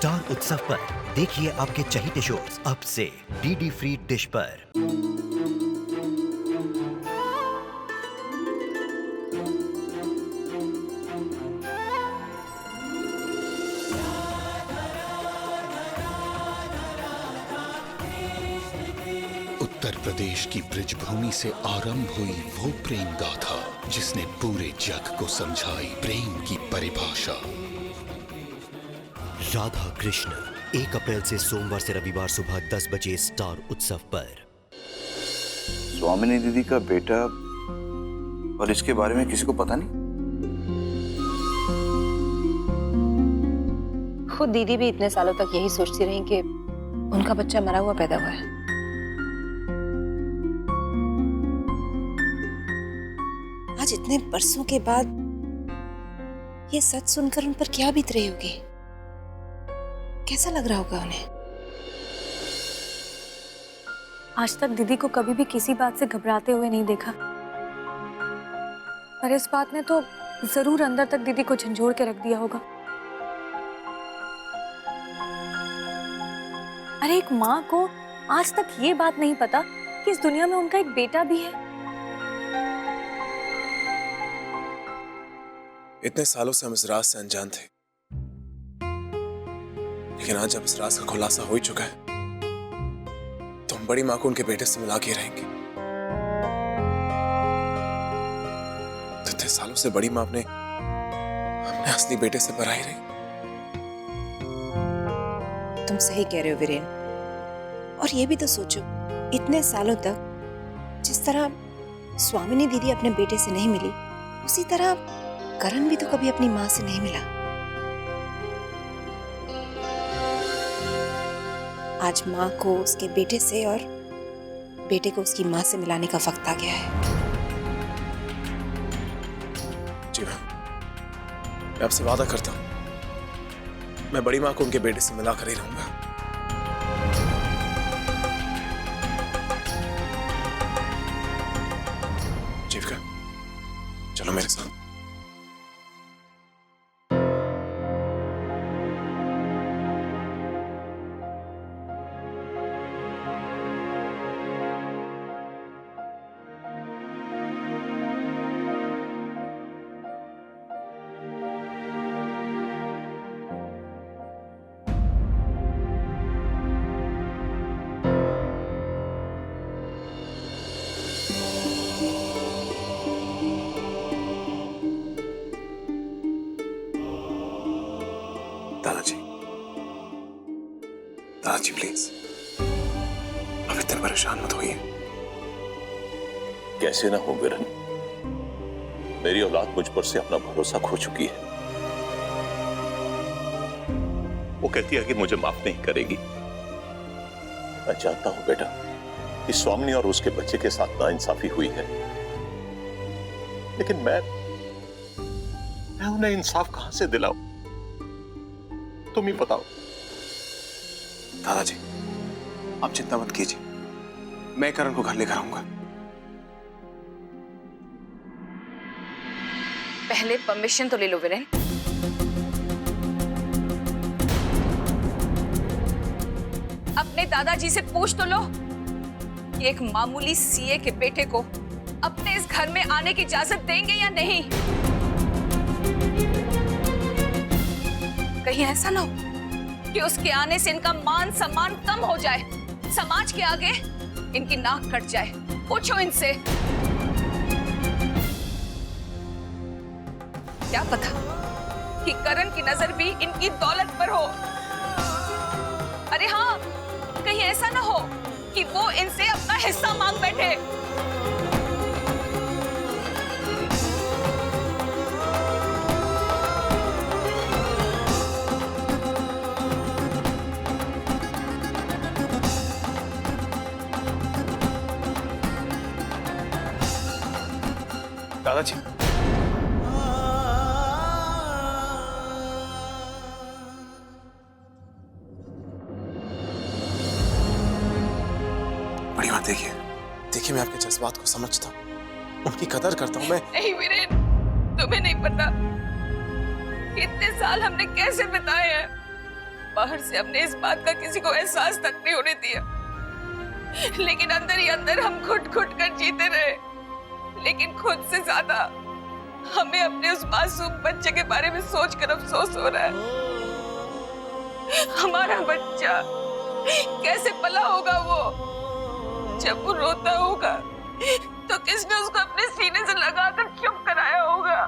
Star उत्सव पर देखिए आपके चहीते शोज अब से डीडी फ्री डिश पर। उत्तर प्रदेश की ब्रिजभूमि से आरंभ हुई वो प्रेम गाथा जिसने पूरे जग को समझाई प्रेम की परिभाषा। राधा कृष्ण 1 अप्रैल से सोमवार से रविवार सुबह 10 बजे स्टार उत्सव पर। स्वामिनी दीदी का बेटा और इसके बारे में किसी को पता नहीं? खुद दीदी भी इतने सालों तक यही सोचती रही कि उनका बच्चा मरा हुआ पैदा हुआ है। आज इतने बरसों के बाद ये सच सुनकर उन पर क्या बीत रही होगी, कैसा लग रहा होगा उन्हें। आज तक दीदी को कभी भी किसी बात से घबराते हुए नहीं देखा, पर इस बात ने तो जरूर अंदर तक दीदी को झंझोड़ के रख दिया होगा। अरे एक माँ को आज तक ये बात नहीं पता कि इस दुनिया में उनका एक बेटा भी है। इतने सालों से हम इस राज से अनजान थे, लेकिन आज जब इस राज का खुलासा हो ही चुका है तो हम बड़ी माँ को उनके बेटे से मिला के रहेंगे। इतने सालों से बड़ी माँ अपने असली बेटे से पराई रही। तुम सही कह रहे हो वीरेन। और ये भी तो सोचो, इतने सालों तक जिस तरह स्वामिनी दीदी अपने बेटे से नहीं मिली, उसी तरह करण भी तो कभी अपनी माँ से नहीं मिला। आज माँ को उसके बेटे से और बेटे को उसकी माँ से मिलाने का वक्त आ गया है। जी मैं आपसे वादा करता हूं, मैं बड़ी माँ को उनके बेटे से मिला कर ही रहूंगा। जीविका, चलो मेरे साथ। दादाजी प्लीज, अब इतने परेशान मत होइए। कैसे ना हो वीरन, मेरी औलाद मुझ पर से अपना भरोसा खो चुकी है। वो कहती है कि मुझे माफ नहीं करेगी। मैं जानता हूं बेटा कि स्वामिनी और उसके बच्चे के साथ नाइंसाफी हुई है, लेकिन मैं उन्हें इंसाफ कहां से दिलाऊं? तुम ही बताओ। दादाजी, आप चिंता मत कीजिए, मैं करण को घर लेकर आऊंगा। पहले परमिशन तो ले लो वीरेन। अपने दादाजी से पूछ तो लो कि एक मामूली सीए के बेटे को अपने इस घर में आने की इजाजत देंगे या नहीं। कहीं ऐसा ना हो कि उसके आने से इनका मान सम्मान कम हो जाए, समाज के आगे इनकी नाक कट जाए। पूछो इनसे। क्या पता कि करण की नजर भी इनकी दौलत पर हो। अरे हाँ, कहीं ऐसा ना हो कि वो इनसे अपना हिस्सा मांग बैठे। दादाजी, बड़ी बात देखिए मैं आपके जज्बात को समझता हूँ, उनकी कदर करता हूँ मैं। नहीं वीरेन, तुम्हें नहीं पता इतने साल हमने कैसे बिताए हैं। बाहर से हमने इस बात का किसी को एहसास तक नहीं होने दिया, लेकिन अंदर ही अंदर हम घुट घुट कर जीते रहे। लेकिन खुद से ज्यादा हमें अपने उस मासूम बच्चे के बारे में सोचकर अफसोस हो रहा है। हमारा बच्चा कैसे पला होगा वो? जब वो रोता होगा तो किसने उसको अपने सीने से लगाकर चुप कराया होगा?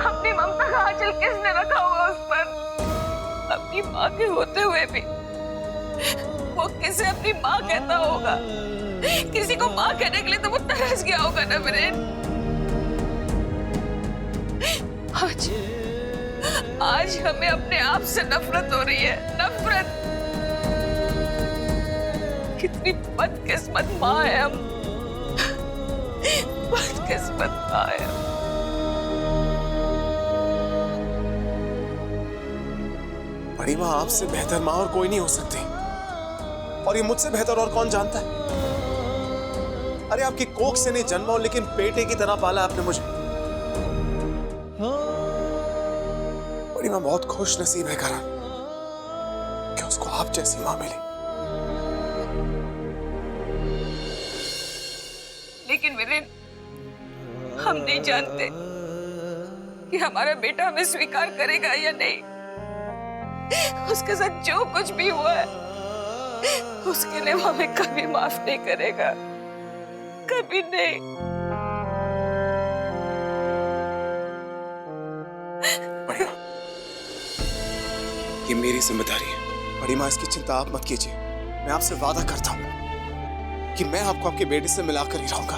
अपनी ममता का आंचल किसने रखा होगा उस पर? अपनी माँ के होते हुए भी वो किसे अपनी माँ कहता होगा? किसी को माँ कहने के लिए तो वो तरस गया होगा ना वीरेन। आज हमें अपने आप से नफरत हो रही है, नफरत। कितनी बदकिस्मत माँ है हम, बदकिस्मत माँ है हम। बड़ी माँ आपसे बेहतर माँ और कोई नहीं हो सकती, और ये मुझसे बेहतर और कौन जानता है? अरे आपकी कोख से नहीं जन्मा हूं, लेकिन बेटे की तरह पाला आपने मुझे। बड़ी माँ बहुत खुश नसीब है करण कि उसको आप जैसी माँ मिली। लेकिन वीरेन, हम नहीं जानते कि हमारा बेटा हमें स्वीकार करेगा या नहीं। उसके साथ जो कुछ भी हुआ है उसके लिए वो हमें कभी माफ नहीं करेगा, कभी नहीं। बड़ी माँ, ये मेरी जिम्मेदारी है। बड़ी माँ, इसकी चिंता आप मत कीजिए। मैं आपसे वादा करता हूं कि मैं आपको आपके बेटे से मिलाकर ही रहूंगा।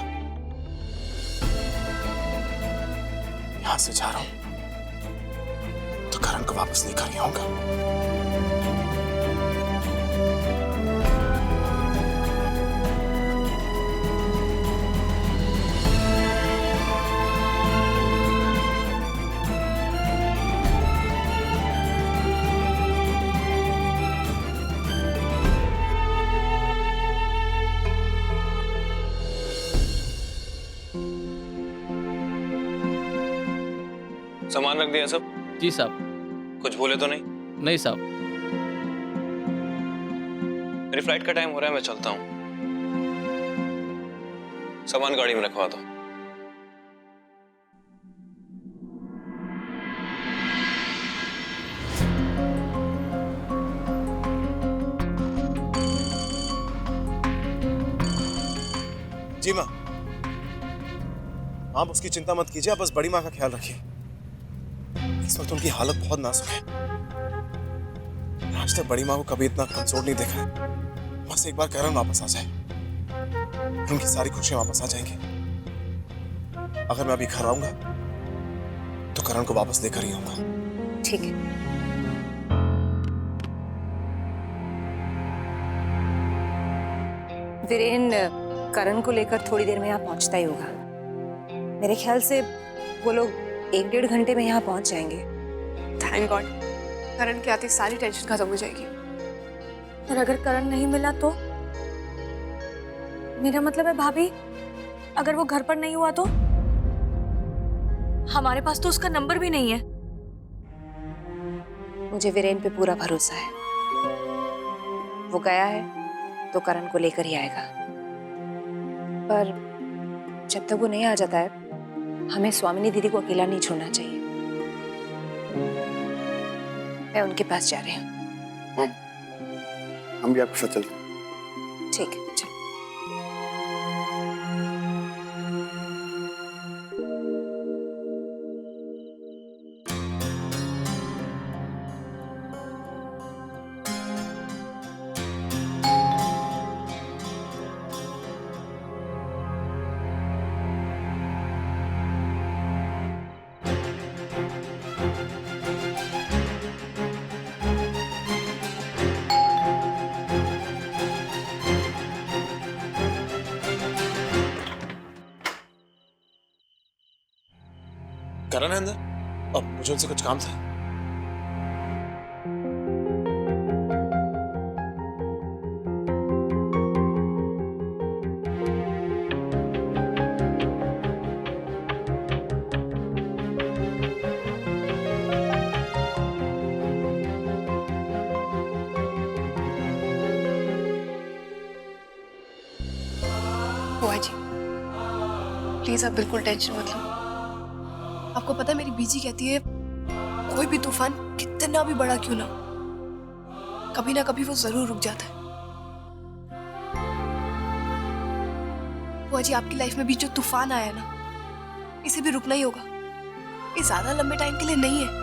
यहां से जा रहा हूं तो करण को वापस लेकर ही आऊंगा। सामान रख दिया सब? जी साहब। कुछ भूले तो नहीं? नहीं साहब। मेरी फ्लाइट का टाइम हो रहा है, मैं चलता हूँ। सामान गाड़ी में रखवा दो। जी माँ, आप उसकी चिंता मत कीजिए, आप बस बड़ी माँ का ख्याल रखिए। इस वक्त उनकी हालत बहुत नाजुक है। आज तक बड़ी माँ को कभी इतना कमजोर नहीं देखा है। बस एक बार करण वापस आ जाए, उनकी सारी खुशियां वापस आ जाएंगी। अगर मैं अभी घर आऊंगा तो करण को वापस लेकर ही आऊंगा। ठीक है। वीरेन करण को लेकर थोड़ी देर में यहाँ पहुंचता ही होगा। मेरे ख्याल से वो लोग 1-1.5 घंटे में यहाँ पहुंच जाएंगे। थैंक गॉड, करण के आते सारी टेंशन खत्म हो जाएगी। और अगर करण नहीं मिला तो? मेरा मतलब है भाभी, अगर वो घर पर नहीं हुआ तो? हमारे पास तो उसका नंबर भी नहीं है। मुझे वीरेन पे पूरा भरोसा है। वो गया है तो करण को लेकर ही आएगा। पर जब तक वो नहीं आ जाता है, हमें स्वामिनी दीदी को अकेला नहीं छोड़ना चाहिए। मैं उनके पास जा रही हूँ। हम भी आपके साथ चलते हैं। ठीक है, चलो। करण है अंदर? अब मुझे उनसे कुछ काम था। प्लीज आप बिल्कुल टेंशन मत लो। आपको पता है मेरी बीजी कहती है कोई भी तूफान कितना भी बड़ा क्यों ना कभी ना कभी वो जरूर रुक जाता है। वो जी आपकी लाइफ में भी जो तूफान आया ना, इसे भी रुकना ही होगा। ये ज्यादा लंबे टाइम के लिए नहीं है।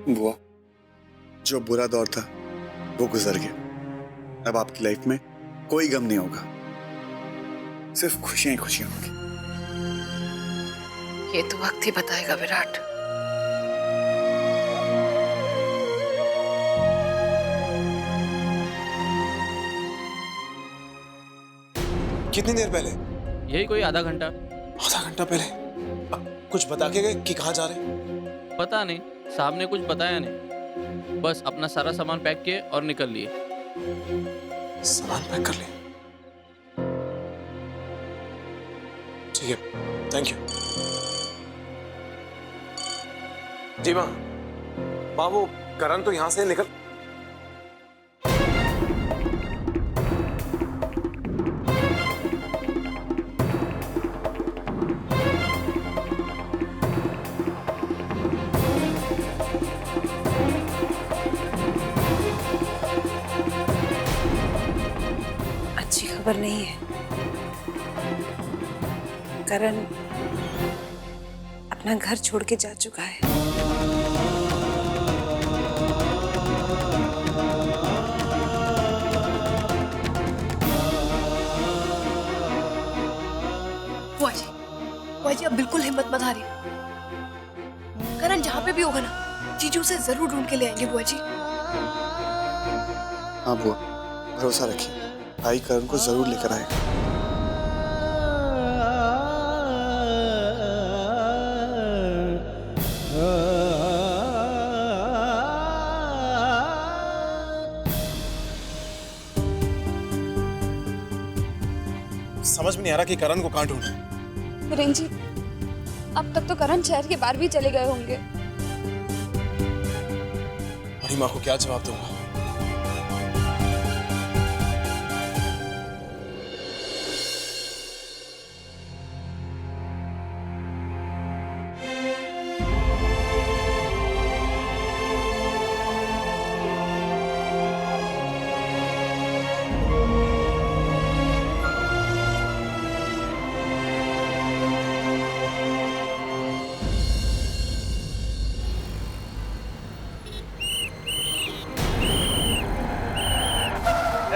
बुआ, जो बुरा दौर था वो गुजर गया। अब आपकी लाइफ में कोई गम नहीं होगा, सिर्फ खुशियां ही खुशियां होंगी। ये तो वक्त ही बताएगा विराट। कितनी देर पहले? यही कोई आधा घंटा। आधा घंटा पहले? कुछ बता के गए कि कहाँ जा रहे? पता नहीं, साहब ने कुछ बताया नहीं, बस अपना सारा सामान पैक किए और निकल लिए। सामान पैक कर लिया? ठीक है, थैंक यू। जी माँ, वो करण तो यहाँ से निकल। अच्छी खबर नहीं है। करण अपना घर छोड़ के जा चुका है। बुआ जी आप बिल्कुल हिम्मत मत हारिए। करण जहाँ पे भी होगा ना, जीजू से जरूर ढूंढ के ले आएंगे बुआ जी। हाँ बुआ, भरोसा रखिए, भाई करण को जरूर लेकर आएगा। समझ में नहीं आ रहा कि करण को कहाँ ढूंढे। वीरेन जी, अब तक तो करण शहर के बाहर भी चले गए होंगे। बड़ी माँ को क्या जवाब दूंगा?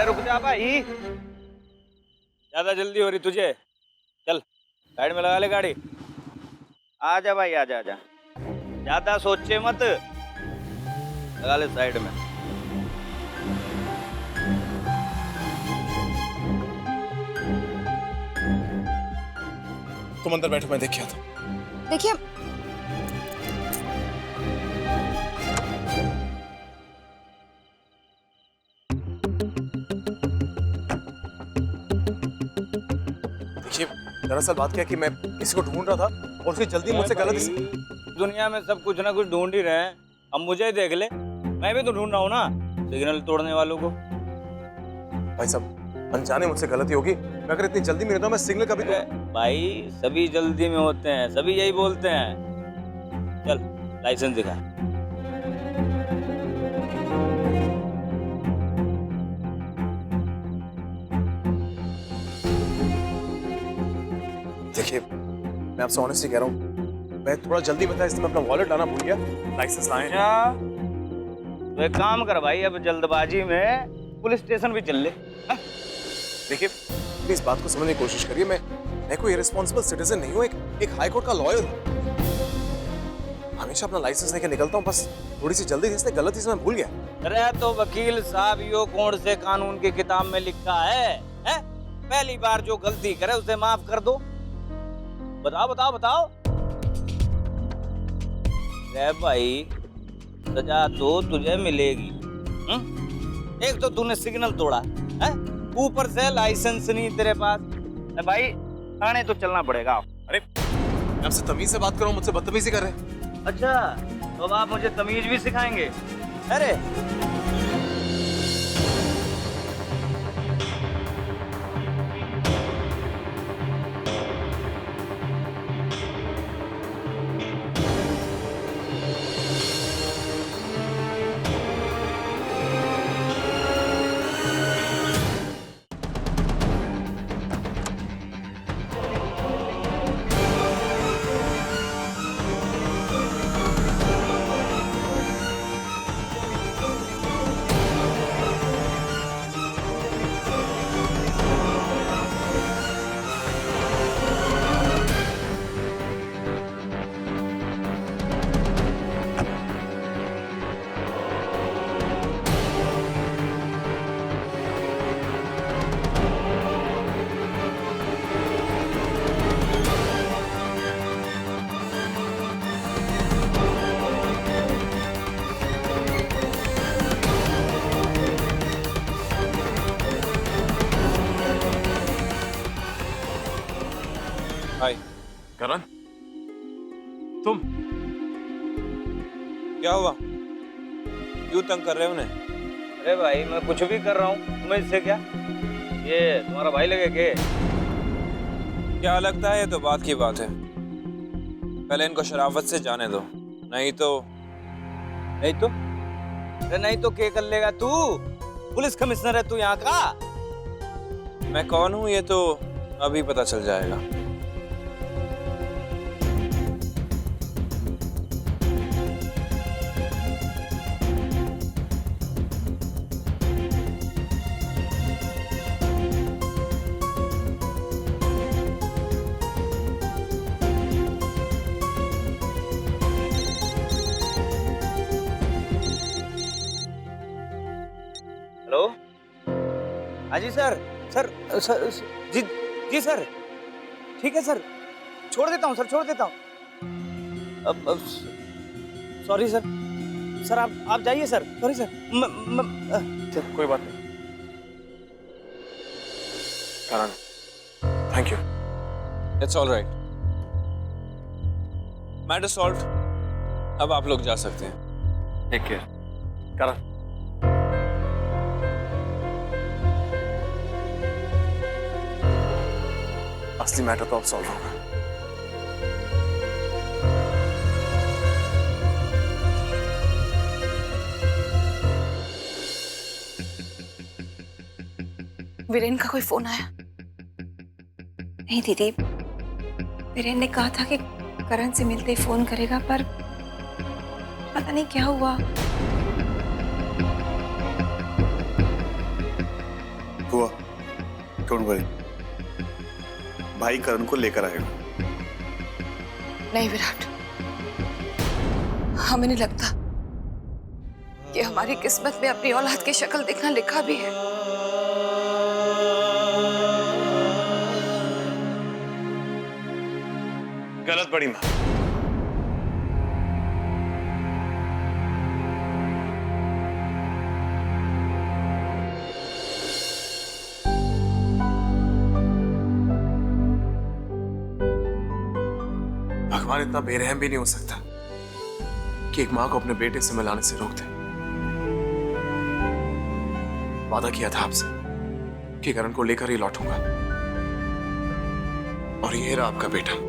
रुक जा भाई, ज्यादा जल्दी हो रही तुझे। चल साइड में लगा ले गाड़ी। आजा भाई, आजा आजा, ज्यादा सोचे मत, लगा ले साइड में। तुम अंदर बैठो, मैं देख के आता हूं। देखिए, दरअसल बात क्या है कि मैं किसी को ढूंढ रहा था और उसकी जल्दी मुझसे गलती। दुनिया में सब कुछ ना कुछ ढूंढ ही रहे हैं, अब मुझे देख ले, मैं भी तो ढूंढ रहा हूँ ना सिग्नल तोड़ने वालों को। भाई साहब, अनजाने मुझसे गलती होगी, मैं अगर इतनी जल्दी में रहता हूँ मैं सिग्नल कभी भाई सभी जल्दी में होते हैं, सभी यही बोलते हैं। चल लाइसेंस दिखा। देखिए, मैं आपसे ऑनेस्टली कह रहा हूँ, मैं थोड़ा जल्दी में था इसलिए मैं अपना वॉलेट लाना भूल गया। लाइसेंस लाए। तो एक काम कर भाई, अब जल्दबाजी में पुलिस स्टेशन भी चल ले। देखिए प्लीज बात को समझने की कोशिश करिए, मैं कोई इररिस्पॉन्सिबल सिटीजन नहीं हूँ, एक हाई कोर्ट का लॉयर हूँ। हमेशा अपना लाइसेंस लेके निकलता हूँ, बस थोड़ी सी जल्दी इसलिए गलती से मैं भूल गया। अरे तो वकील साहब, यो कौन से कानून की किताब में लिखा है? पहली बार जो गलती करे उसे माफ कर दो। बताओ बताओ बताओ। रे भाई, सजा तो तुझे मिलेगी। एक तो तूने सिग्नल तोड़ा है, ऊपर से लाइसेंस नहीं तेरे पास। भाई थाने तो चलना पड़ेगा। अरे मैं आपसे तमीज से बात कर रहा हूँ, मुझसे बदतमीजी कर रहे हैं। अच्छा, तो अब आप मुझे तमीज भी सिखाएंगे? अरे हाय करण, तुम क्या हुआ? क्यों तंग कर रहे हो उन्हें? अरे भाई मैं कुछ भी कर रहा हूँ, तुम्हें इससे क्या? ये तुम्हारा भाई लगे के? क्या लगता है, ये तो बात की बात है। पहले इनको शराफत से जाने दो, नहीं तो अरे नहीं तो क्या कर लेगा तू? पुलिस कमिश्नर है तू यहाँ का। मैं कौन हूँ ये तो अभी पता चल जाएगा। हेलो, हाँ जी सर। सर जी जी सर, ठीक है सर, छोड़ देता हूँ सर, छोड़ देता हूँ। अब सॉरी सर, सर आप जाइए सर, सॉरी सर। चल कोई बात नहीं। Karan, thank you. It's all right, matter solve. अब आप लोग जा सकते हैं। Take care. करण, असली मैटर तो अब सॉल्व होगा। वीरेन का कोई फोन आया? नहीं दीदी, वीरेन ने कहा था कि करण से मिलते ही फोन करेगा, पर पता नहीं क्या हुआ। हुआ डोंट वरी, भाई करण को लेकर आएगा। नहीं विराट, हमें नहीं लगता कि हमारी किस्मत में अपनी औलाद की शक्ल देखना लिखा भी है। गलत बड़ी माँ। भगवान इतना बेरहम भी नहीं हो सकता कि एक मां को अपने बेटे से मिलाने से रोक दे। वादा किया था आपसे कि करण को लेकर ही लौटूंगा, और ये रहा आपका बेटा।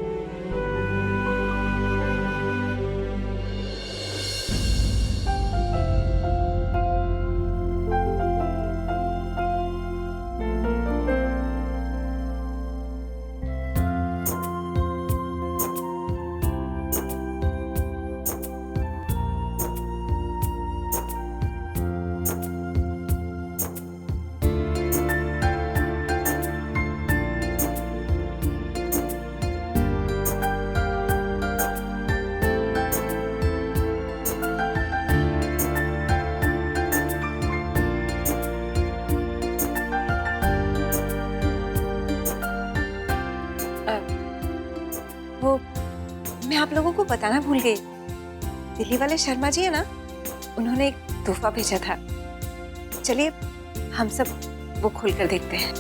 मैं आप लोगों को बताना भूल गई, दिल्ली वाले शर्मा जी है ना, उन्होंने एक तोहफा भेजा था। चलिए हम सब वो खोल कर देखते हैं।